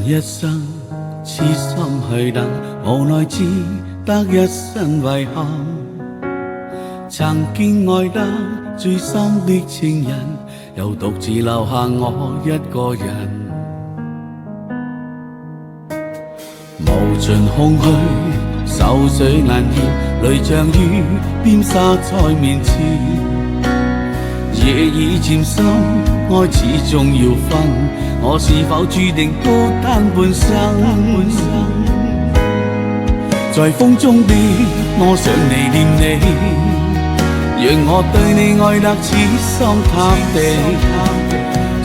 一生痴心去等，無奈只得一身遺憾。曾經愛得最深的情人，又獨自留下我一個人。無盡空虛，愁緒難言，淚像雨邊灑在面前。夜已漸深，愛始終要分，我是否注定孤單半生？在風中的我想你念你，讓我對你愛得痴心塌地。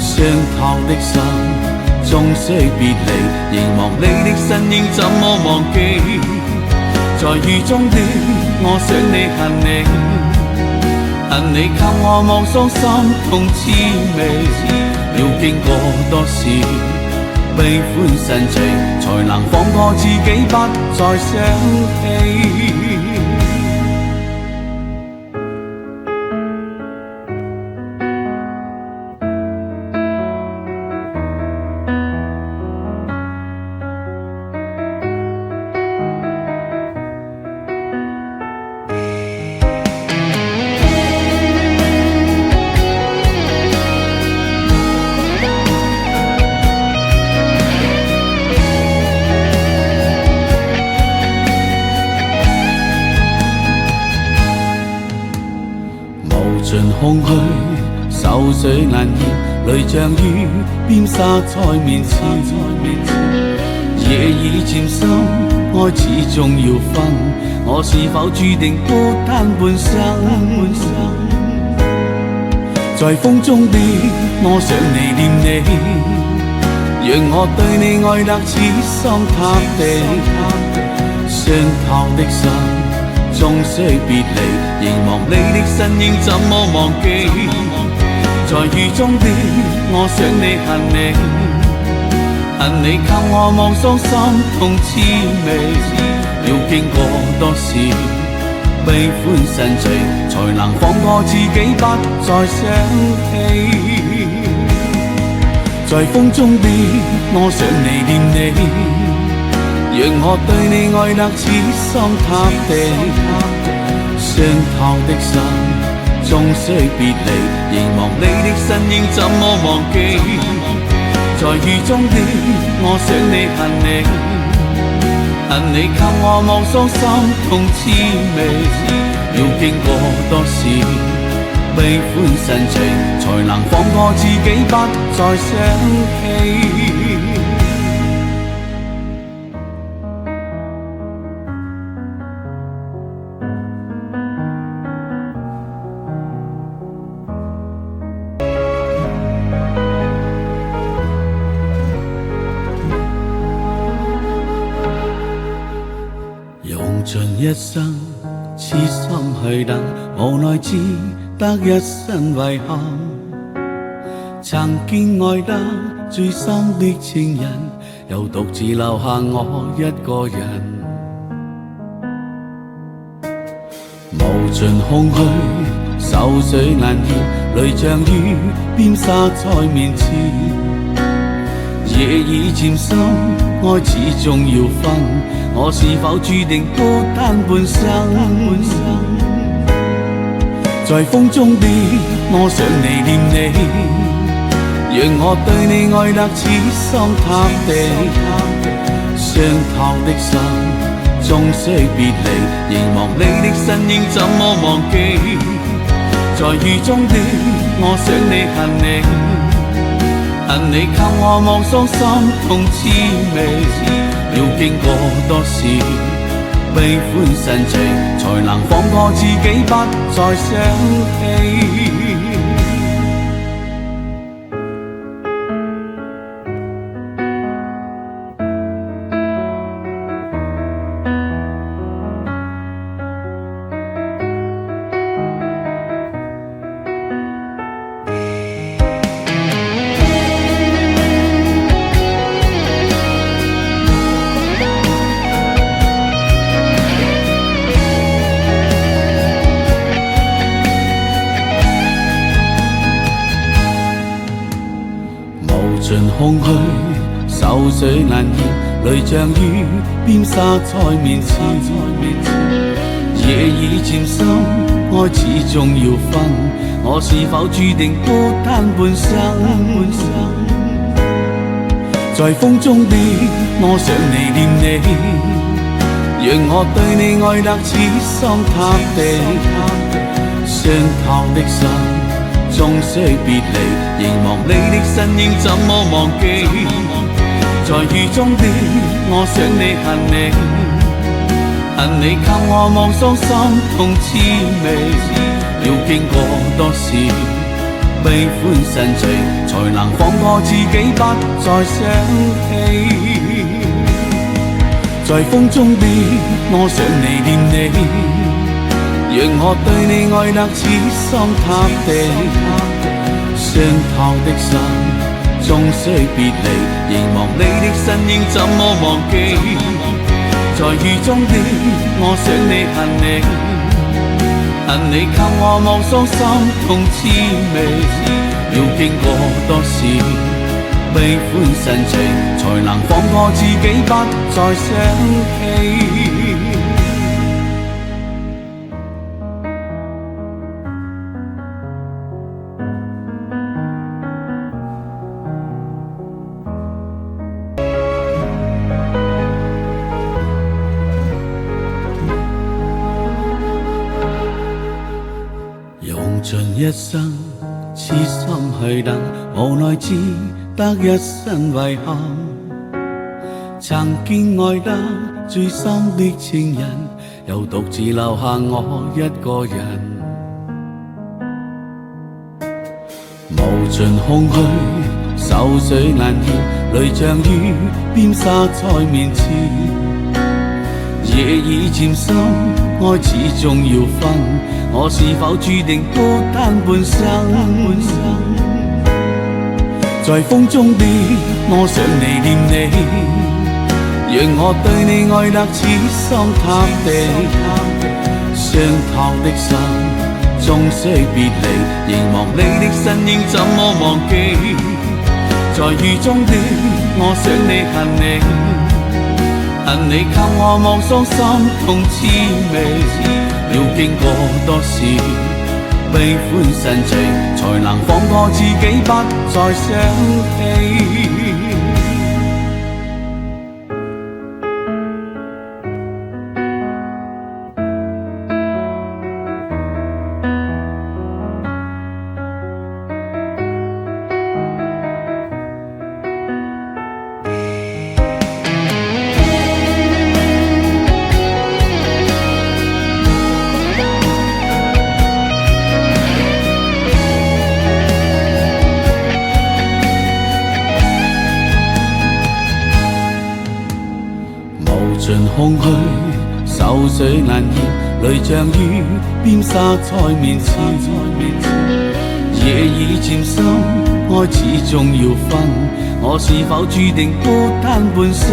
傷透的心終須別離，凝望你的身影怎麼忘記？在雨中的我想你恨你，恨你給我望傷心痛滋味。要經過多少悲歡神情，才能放過自己不再想起？盡空虛，愁緒難言，淚像雨邊灑在面前。夜已漸深，愛始終要分，我是否注定孤單半生？在風中的我想你念你，讓我對你愛得痴心塌地。傷透的心終須別離，凝望你的身影怎麼忘記？在雨中的我想你恨你，恨你給我望傷心痛滋味。要經過多少悲歡神情，才能放過自己不再想起？在風中的我想你念你，讓我對你愛得痴心塌地。傷透的心終須別離，凝望你的身影怎麼忘記？在雨中的我想你恨你，恨你給我望傷心痛滋味。要經過多少悲歡神情，才能放過自己不再想起？用盡一生痴心去等，無奈只得一身遺憾。曾經愛得最深的情人，又獨自留下我一個人。無盡空虛，愁緒難言，淚像雨邊灑在面前。夜已漸深，愛始終要分，我是否注定孤單半生？在風中的我想你念你，讓我對你愛得痴心塌地。傷透的心終須別離，凝望你的身影怎麼忘記？在雨中的我想你恨你，恨你給我望傷心痛滋味。要經過多少悲歡神情，才能放過自己不再想起？盡空虛，愁愁緒難言，淚像雨邊灑在面前。夜已漸深，愛始終要分，我是否注定孤單半生？在風中變，我想你念你，讓我對你愛得痴心塌地。傷透的心，終須別離，凝望你的身影怎麼忘記？在雨中變，我想你恨你，恨你給我望傷心痛滋味。要經過多少悲歡散聚，才能放過自己不再想起。在風中變，我想你念你，讓我對你愛得痴心塌地。傷透的心，終須別離，凝望你的身影怎麼忘記？在雨中變，我想你恨你，恨你給我望傷心痛滋味。要經過多少悲歡散聚，才能放過自己不再想起。用盡一生痴心去等，無奈只得一身遺憾。曾經愛得最深的情人，又獨自留下我一個人。無盡空虛，愁緒難言，淚像雨邊灑在面前。夜已漸深，愛始終要分，我是否注定孤單半生？在風中變，我想你念你，讓我對你愛得痴心塌地。傷透的心，終須別離，凝望你的身影怎麼忘記？在雨中變，我想你恨你，恨你給我望傷心痛滋味。要經過多少悲歡散聚，才能放過自己不再想起。無盡空虛，愁緒難言，淚像雨邊灑在面前。夜已漸深，愛始終要分，我是否注定孤單半生？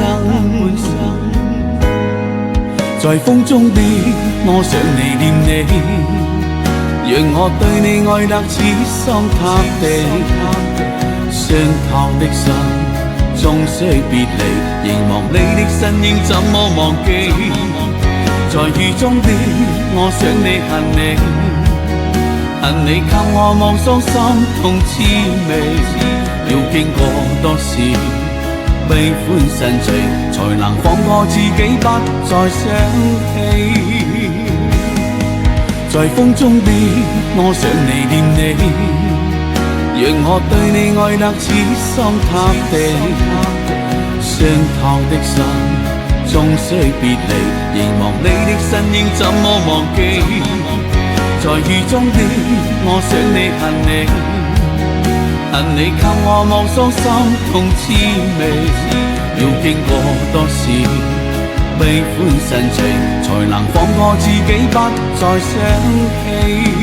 在風中變，我想你念你，讓我對你愛得痴心塌地。傷透的心，終須別離，凝望你的身影怎麼忘記？在雨中變，我想你恨你，恨你給我望傷心痛滋味。要經過多少悲歡散聚，才能放過自己不再想起。在風中變，我想你念你，讓我對你愛得痴心塌地。傷透的心，終須別離，凝望你的身影怎麼忘記？在雨中變，我想你恨你，恨你給我望傷心痛滋味。要經過多少悲歡散聚，才能放過自己不再想起。